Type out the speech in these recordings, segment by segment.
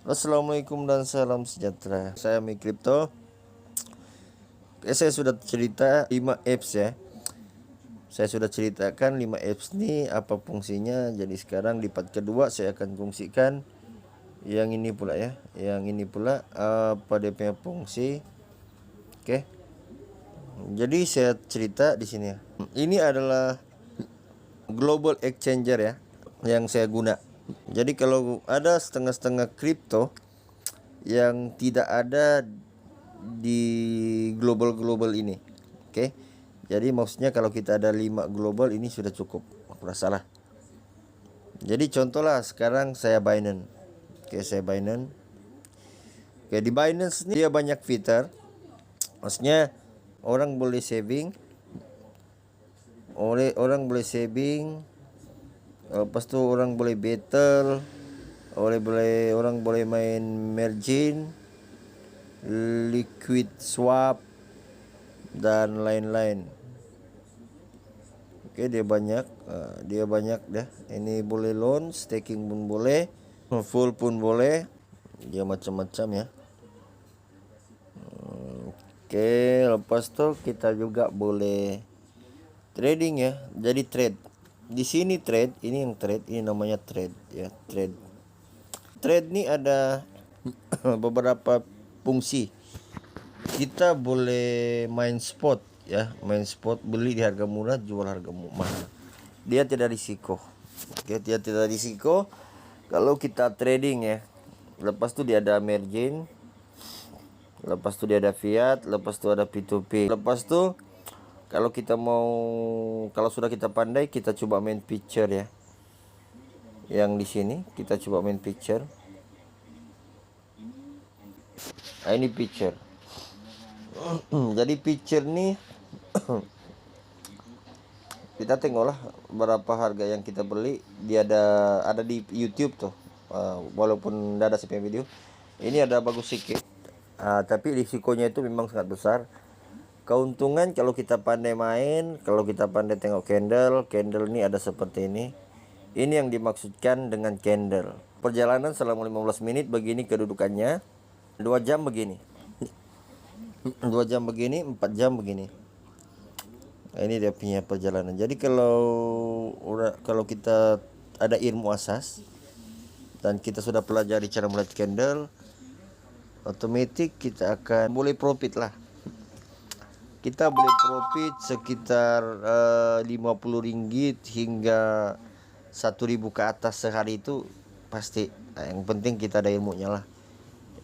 Assalamualaikum dan salam sejahtera. Saya Mi Crypto. Saya sudah cerita 5 apps ya. Saya sudah ceritakan 5 apps ini apa fungsinya. Jadi sekarang di part kedua saya akan fungsikan yang ini pula ya. Yang ini pula apa dia punya fungsi. Oke. Jadi saya cerita di sini ya. Ini adalah global exchanger ya yang saya guna. Jadi kalau ada setengah-setengah kripto yang tidak ada di global ini. Oke. Jadi maksudnya kalau kita ada 5 global ini sudah cukup. Tidak salah. Jadi contohlah sekarang saya Binance. Oke, saya Binance. Oke, di Binance ini dia banyak fitur. Maksudnya orang boleh saving. Orang boleh saving. Lepas tu orang boleh battle. Orang boleh main margin, liquid swap dan lain-lain. Oke, dia banyak dah. Ini boleh loan, staking pun boleh, full pun boleh. Dia macam-macam ya. Oke, lepas tu kita juga boleh trading ya. Jadi trade. Di sini trade, ini yang trade, ini namanya trade ya, trade. Trade ni ada beberapa fungsi. Kita boleh main spot ya, main spot, beli di harga murah, jual harga mahal. Dia tidak risiko. Oke, dia tidak risiko kalau kita trading ya. Lepas tu dia ada margin. Lepas tu dia ada fiat, lepas tu ada P2P. Lepas tu kalau kita mau, kalau sudah kita pandai, kita coba main picture ya. Yang di sini kita coba main picture. Nah, ini picture. Jadi picture nih kita tengoklah berapa harga yang kita beli. Dia ada di YouTube tuh. Walaupun tidak ada sampai video. Ini ada bagus sedikit. Tapi risikonya itu memang sangat besar. Keuntungan kalau kita pandai main, kalau kita pandai tengok candle ini ada seperti ini. Ini yang dimaksudkan dengan candle. Perjalanan selama 15 menit begini kedudukannya. 2 jam begini. 2 jam begini, 4 jam begini. Nah, ini dia punya perjalanan. Jadi kalau kita ada ilmu asas dan kita sudah pelajari cara melihat candle, otomatis kita akan boleh profit lah. Kita boleh profit sekitar 50 ringgit hingga 1.000 ke atas sehari itu pasti. Nah, yang penting kita ada ilmunya lah.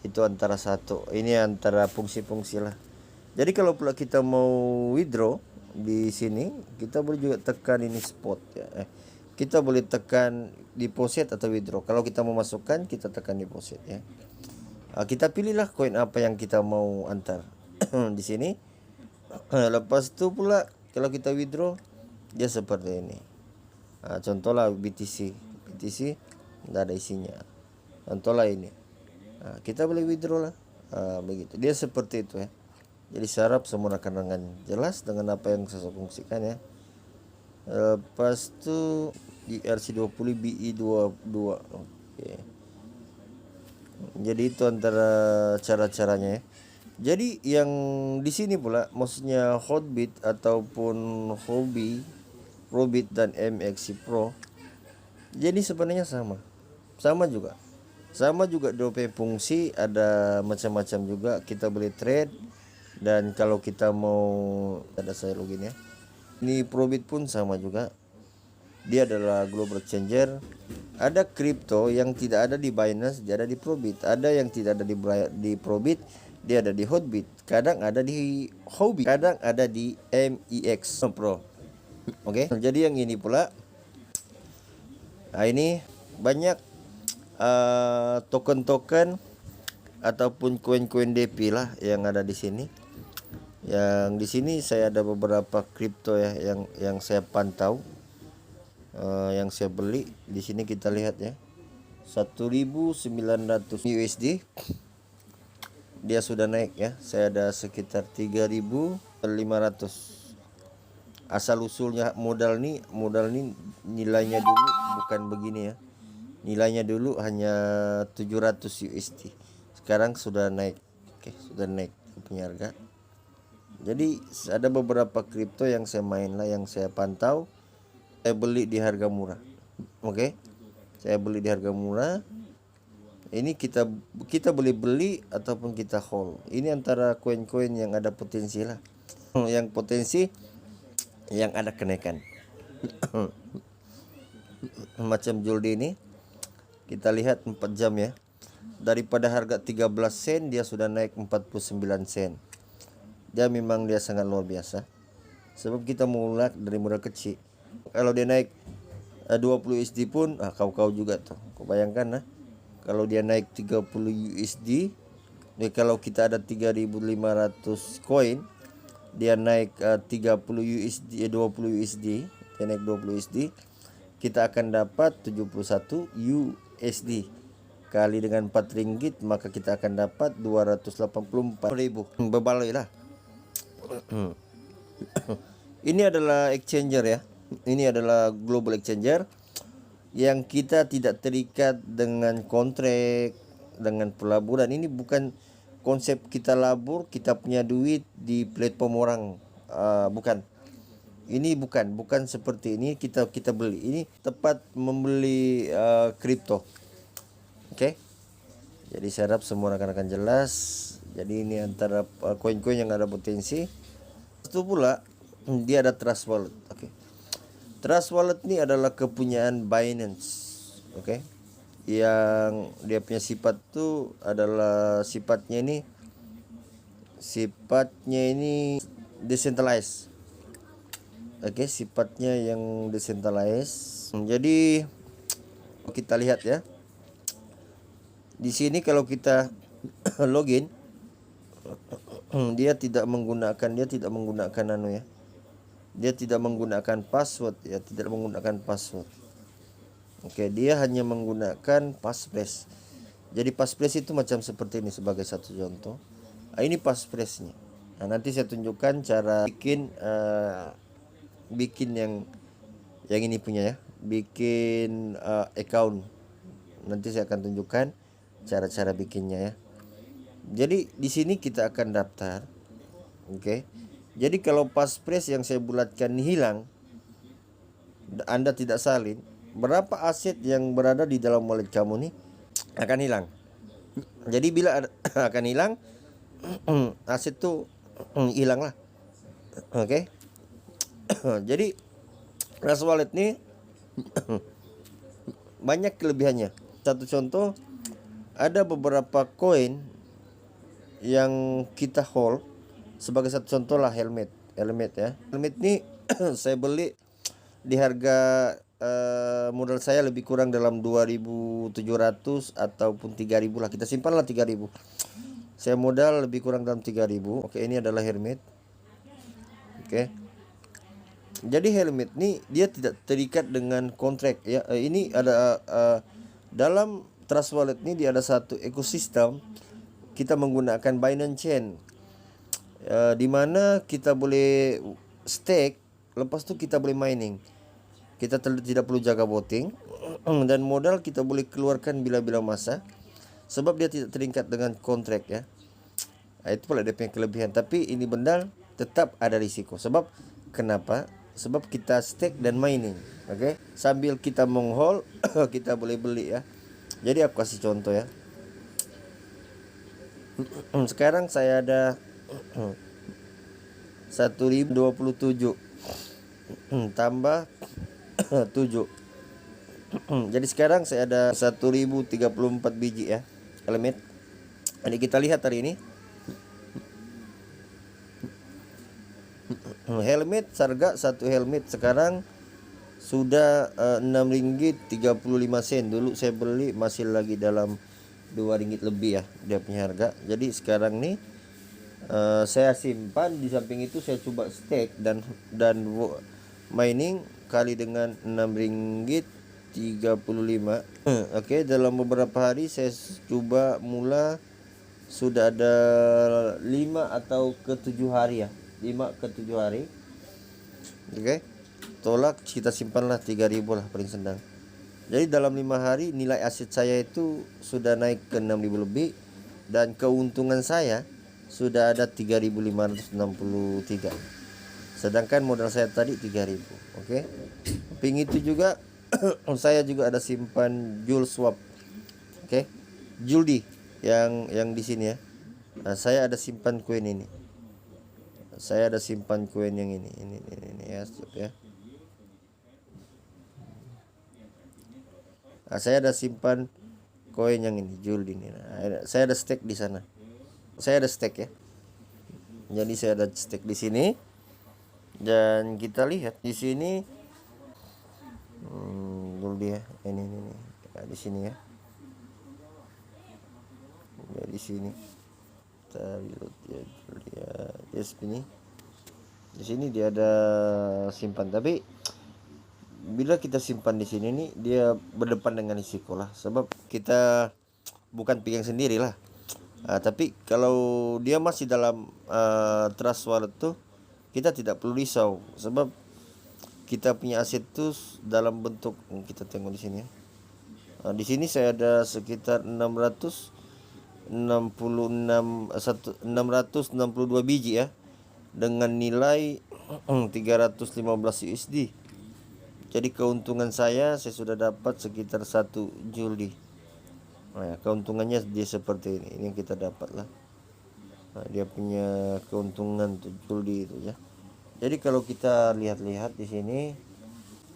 Itu antara satu. Ini antara fungsi-fungsi lah. Jadi kalau pula kita mau withdraw di sini, kita boleh juga tekan ini spot ya. Kita boleh tekan deposit atau withdraw. Kalau kita mau masukkan, kita tekan deposit ya. Kita pilihlah koin apa yang kita mau antar di sini. Lepas tu pula kalau kita withdraw dia seperti ini. Contohlah BTC tidak ada isinya. Contohlah ini. Kita boleh withdraw lah. Begitu. Dia seperti itu ya. Jadi sarap menggunakan dengan jelas dengan apa yang saya fungsikan ya. Lepas tu ERC20 BE22. Oke. Jadi itu antara cara-caranya ya. Jadi yang di sini pula maksudnya Hotbit ataupun Hobby, Probit dan MXC Pro. Jadi sebenarnya sama. Sama juga dia punya fungsi, ada macam-macam juga. Kita boleh trade dan kalau kita mau, ada saya login ya. Ini Probit pun sama juga. Dia adalah global changer. Ada kripto yang tidak ada di Binance, dia ada di Probit. Ada yang tidak ada di Probit, dia ada di Hotbit. Kadang ada di Hobby, kadang ada di MEX Pro. Oke. Jadi yang ini pula. Nah, ini banyak token-token ataupun koin-koin DP lah yang ada di sini. Yang di sini saya ada beberapa kripto ya yang saya pantau, yang saya beli. Di sini kita lihat ya, 1.900 USD. Dia sudah naik ya. Saya ada sekitar 3.500. Asal usulnya modal nih nilainya dulu bukan begini ya. Nilainya dulu hanya 700 USD. Sekarang sudah naik. Oke, sudah naik punya harga. Jadi ada beberapa kripto yang saya main lah, yang saya pantau, saya beli di harga murah. Oke. Saya beli di harga murah. Ini kita boleh beli ataupun kita hold. Ini antara koin-koin yang ada potensi lah. Yang potensi yang ada kenaikan. Macam Juldi ini kita lihat 4 jam ya. Daripada harga 13 sen dia sudah naik 49 sen. Dia sangat luar biasa. Sebab kita mulai dari modal kecil. Kalau dia naik 20 USD pun kau juga tuh. Kau bayangkan nah. Kalau dia naik 30 USD, kalau kita ada 3.500 koin, dia naik 30 USD, 20 USD, dia naik 20 USD, kita akan dapat 71 USD. Kali dengan 4 ringgit, maka kita akan dapat 284.000. Berbaloi lah. Ini adalah exchanger ya. Ini adalah global exchanger yang kita tidak terikat dengan kontrak, dengan pelaburan. Ini bukan konsep kita labur, kita punya duit di platform orang. Bukan. Ini bukan seperti ini. Kita beli. Ini tepat membeli kripto. Oke. Jadi saya harap semua akan jelas. Jadi ini antara koin-koin yang ada potensi. Itu pula dia ada Trust Wallet. Oke. Trust Wallet ini adalah kepunyaan Binance. Oke. Yang dia punya sifat tuh adalah sifatnya ini decentralized. Oke, sifatnya yang decentralized. Jadi kita lihat ya. Di sini kalau kita login, dia tidak menggunakan Dia tidak menggunakan password ya, tidak menggunakan password. Oke, dia hanya menggunakan passphrase. Jadi passphrase itu macam seperti ini sebagai satu contoh. Ini passphrase-nya. Nah, nanti saya tunjukkan cara bikin yang ini punya ya. Bikin account. Nanti saya akan tunjukkan cara-cara bikinnya ya. Jadi di sini kita akan daftar. Oke. Jadi kalau passphrase yang saya bulatkan hilang, Anda tidak salin, berapa aset yang berada di dalam wallet kamu nih akan hilang. Jadi bila akan hilang, aset tuh hilang lah. Oke. Jadi Trust Wallet nih banyak kelebihannya. Satu contoh, ada beberapa koin yang kita hold. Sebagai satu contoh lah helmet ya. Helmet ini saya beli di harga modal saya lebih kurang dalam 2.700 ataupun 3.000 lah. Kita simpanlah 3.000. Saya modal lebih kurang dalam 3.000. Oke, ini adalah helmet. Oke. Jadi helmet ini dia tidak terikat dengan kontrak ya. Ini ada dalam Trust Wallet ini dia ada satu ekosistem. Kita menggunakan Binance Chain. Di mana kita boleh stake, lepas itu kita boleh mining. Kita tidak perlu jaga voting dan modal kita boleh keluarkan bila-bila masa, sebab dia tidak terikat dengan kontrak ya. Itu pula dia punya kelebihan. Tapi ini benda tetap ada risiko. Sebab kenapa? Sebab kita stake dan mining. Oke. Sambil kita menghold kita boleh beli ya. Jadi aku kasih contoh ya. Sekarang saya ada 1027 tambah 7. Jadi sekarang saya ada 1034 biji ya helmet. Ini kita lihat hari ini. Helmet harga satu helmet sekarang sudah 6 ringgit 35 sen. Dulu saya beli masih lagi dalam 2 ringgit lebih ya dia punya harga. Jadi sekarang nih saya simpan, di samping itu saya coba stake dan mining kali dengan 6 ringgit 35. Oke, dalam beberapa hari saya coba mula sudah ada 5 atau ke 7 hari ya. 5 ke 7 hari. Oke. Tolak kita simpanlah 3.000 lah paling sedang. Jadi dalam 5 hari nilai aset saya itu sudah naik ke 6.000 lebih, dan keuntungan saya sudah ada 3.563. Sedangkan modal saya tadi 3.000. Oke. Ping itu juga saya juga ada simpan Jul Swap. Oke. Juldi yang di sini ya. Nah, saya ada simpan koin ini. Saya ada simpan koin yang ini ya, stop ya. Nah, saya ada simpan koin yang ini, Juldi ini. Nah, saya ada stake di sana. Saya ada stake ya. Jadi saya ada stake di sini. Dan kita lihat di sini Juldi ya. Ini. Nah, di sini ya. Ya di sini. Kita lihat ya Juldi ya. Yes, ini. Di sini dia ada simpan, tapi bila kita simpan di sini nih, dia berdepan dengan risiko lah, sebab kita bukan pegang sendiri lah. Tapi kalau dia masih dalam trust wallet tuh, kita tidak perlu risau, sebab kita punya aset tuh dalam bentuk, kita tengok di sini ya. Di sini saya ada sekitar 662 biji ya, dengan nilai 315 USD. Jadi keuntungan saya sudah dapat sekitar 1 Juldi. Nah, ya, keuntungannya dia seperti ini. Ini yang kita dapat lah. Nah, dia punya keuntungan tuh Juldi itu ya. Jadi kalau kita lihat-lihat di sini,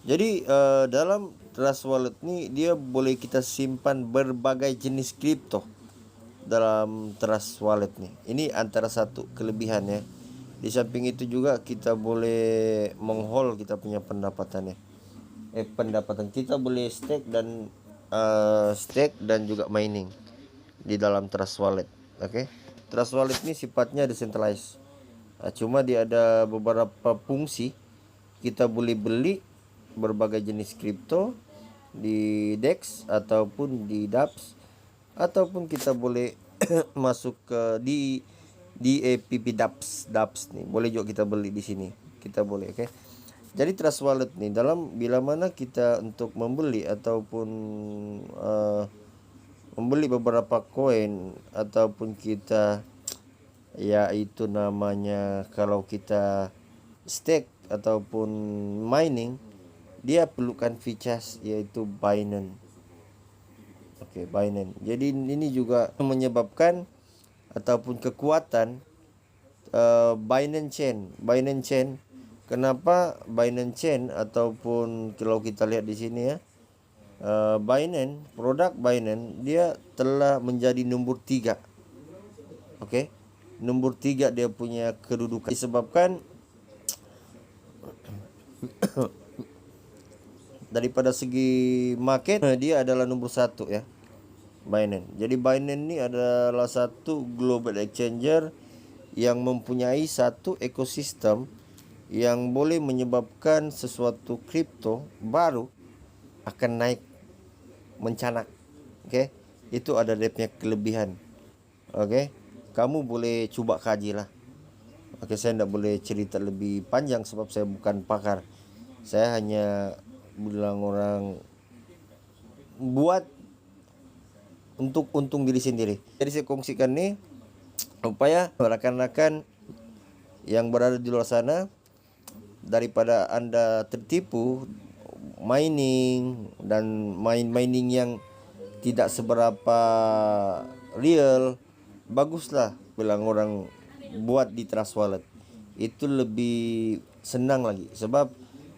jadi dalam Trust Wallet ini dia boleh kita simpan berbagai jenis kripto dalam Trust Wallet nih. Ini antara satu kelebihannya. Di samping itu juga kita boleh menghold kita punya pendapatannya. Pendapatan kita boleh stake dan juga mining di dalam Trust Wallet. Oke. Trust Wallet ini sifatnya decentralized. Cuma dia ada beberapa fungsi. Kita boleh beli berbagai jenis kripto di DEX ataupun di dApps, ataupun kita boleh masuk ke di app dApps nih. Boleh juga kita beli di sini. Kita boleh, oke. Jadi Trust Wallet nih, dalam bila mana kita untuk membeli ataupun membeli beberapa koin, ataupun kita yaitu namanya kalau kita stake ataupun mining, dia perlukan features yaitu Binance. Oke, Binance. Jadi ini juga menyebabkan ataupun kekuatan Binance Chain. Kenapa Binance Chain, ataupun kalau kita lihat di sini ya, Binance, produk Binance dia telah menjadi nomor 3. Oke. Nomor 3 dia punya kedudukan, disebabkan daripada segi market dia adalah nomor 1 ya, Binance. Jadi Binance ini adalah satu global exchanger yang mempunyai satu ekosistem yang boleh menyebabkan sesuatu kripto baru akan naik mencanak. Oke. Itu ada dia punya kelebihan. Oke. Kamu boleh coba kaji lah. Oke, saya tidak boleh cerita lebih panjang sebab saya bukan pakar. Saya hanya bilang orang buat untuk untung diri sendiri. Jadi saya kongsikan nih supaya rekan-rekan yang berada di luar sana, daripada Anda tertipu mining dan mining yang tidak seberapa real, baguslah bilang orang buat di Trust Wallet. Itu lebih senang lagi sebab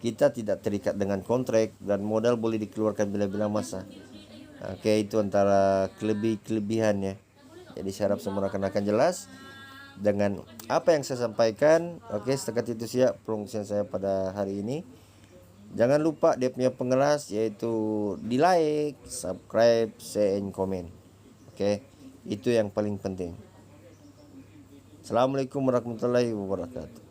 kita tidak terikat dengan kontrak dan modal boleh dikeluarkan bila-bila masa. Oke, itu antara kelebihannya. Jadi saya harap semua rekan-rekan jelas dengan apa yang saya sampaikan. Oke, setakat itu siap pengungsian saya pada hari ini. Jangan lupa dia punya pengeras, yaitu di like, subscribe, share, and comment. Oke, itu yang paling penting. Assalamualaikum warahmatullahi wabarakatuh.